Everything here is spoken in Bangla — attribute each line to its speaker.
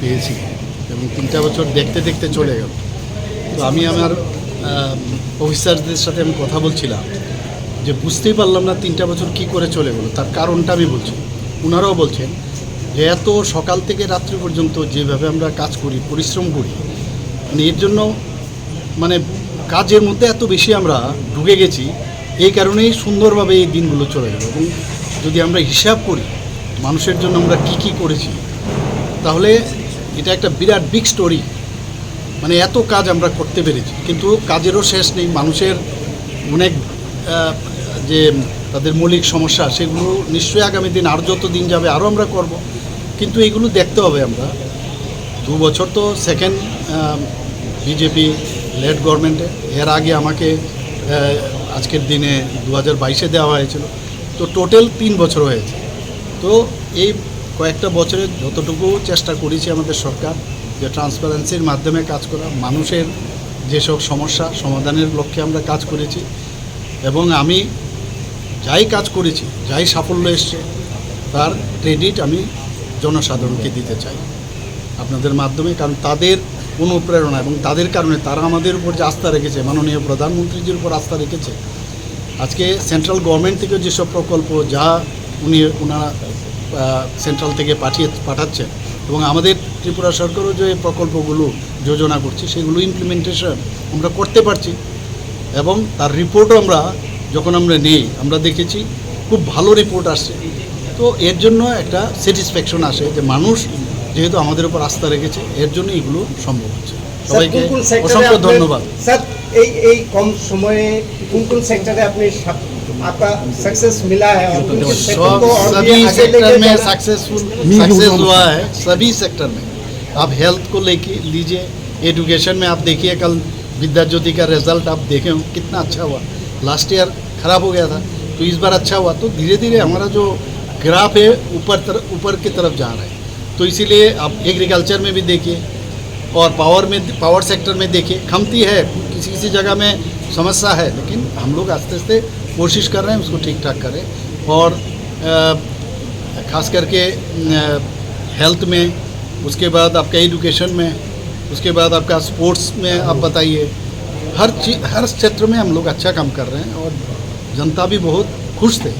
Speaker 1: পেয়েছি এবং 3টা বছর দেখতে দেখতে চলে গেল। তো আমি আমার অফিসারদের সাথে আমি কথা বলছিলাম যে বুঝতেই পারলাম না 3টা বছর কি করে চলে গেলো। তার কারণটা আমি বলছি, ওনারাও বলছেন যে এত সকাল থেকে রাত্রি পর্যন্ত যেভাবে আমরা কাজ করি, পরিশ্রম করি, মানে এর জন্য মানে কাজের মধ্যে এত বেশি আমরা ঢুকে গেছি, এই কারণেই সুন্দরভাবে এই দিনগুলো চলে গেল। এবং যদি আমরা হিসাব করি মানুষের জন্য আমরা কি করেছি, তাহলে এটা একটা বিরাট বিগ স্টোরি। মানে এত কাজ আমরা করতে পেরেছি, কিন্তু কাজেরও শেষ নেই। মানুষের অনেক যে তাদের মৌলিক সমস্যা, সেগুলো নিশ্চয়ই আগামী দিন আর যত দিন যাবে আরও আমরা করব, কিন্তু এগুলো দেখতে হবে। আমরা 2 বছর তো সেকেন্ড বিজেপি লেড গভর্নমেন্টে, এর আগে আমাকে আজকের দিনে 2022-এ দেওয়া হয়েছিল। তো টোটাল 3 বছর হয়েছে। তো এই কয়েকটা বছরে যতটুকু চেষ্টা করেছি আমাদের সরকার, যে ট্রান্সপারেন্সির মাধ্যমে কাজ করা, মানুষের যেসব সমস্যা সমাধানের লক্ষ্যে আমরা কাজ করেছি। এবং আমি যাই কাজ করেছি, যাই সাফল্য এসছে, তার ক্রেডিট আমি জনসাধারণকে দিতে চাই আপনাদের মাধ্যমে। কারণ তাদের অনুপ্রেরণা এবং তাদের কারণে তারা আমাদের উপর যে আস্থা রেখেছে, মাননীয় প্রধানমন্ত্রীজির উপর আস্থা রেখেছে, আজকে সেন্ট্রাল গভর্নমেন্ট থেকে যেসব প্রকল্প যা ওনারা সেন্ট্রাল থেকে পাঠাচ্ছেন, এবং আমাদের ত্রিপুরা সরকারও যে প্রকল্পগুলো যোজনা করছে, সেগুলো ইমপ্লিমেন্টেশন আমরা করতে পারছি। এবং তার রিপোর্টও আমরা যখন আমরা নেই, আমরা দেখেছি খুব ভালো রিপোর্ট আসছে। তো এর জন্য একটা স্যাটিসফ্যাকশন আসে যে মানুষ যেহেতু আমাদের উপর আস্থা রেখেছে, এর জন্য এগুলো সম্ভব হচ্ছে। সবাইকে অসংখ্য ধন্যবাদ।
Speaker 2: স্যার, এই কম সময়ে কোন সেক্টরে আপনি आपका सक्सेस मिला है और
Speaker 1: सभी सेक्टर में सक्सेस हुआ है, सभी सेक्टर में। आप हेल्थ को लेके लीजिए, एजुकेशन में आप देखिए, कल विद्या ज्योति का रिजल्ट आप देखे हो कितना अच्छा हुआ। लास्ट ईयर खराब हो गया था, तो इस बार अच्छा हुआ। तो धीरे धीरे हमारा जो ग्राफ है ऊपर की तरफ जा रहा है। तो इसीलिए आप एग्रीकल्चर में भी देखिए और पावर सेक्टर में देखिए, खमती है, किसी जगह में समस्या है, लेकिन हम लोग आस्ते आस्ते कोशिश कर रहे हैं उसको ठीक ठाक करें। और ख़ास करके हेल्थ में, उसके बाद आपका एजुकेशन में, उसके बाद आपका स्पोर्ट्स में आप बताइए, हर क्षेत्र में हम लोग अच्छा काम कर रहे हैं और जनता भी बहुत खुश थे।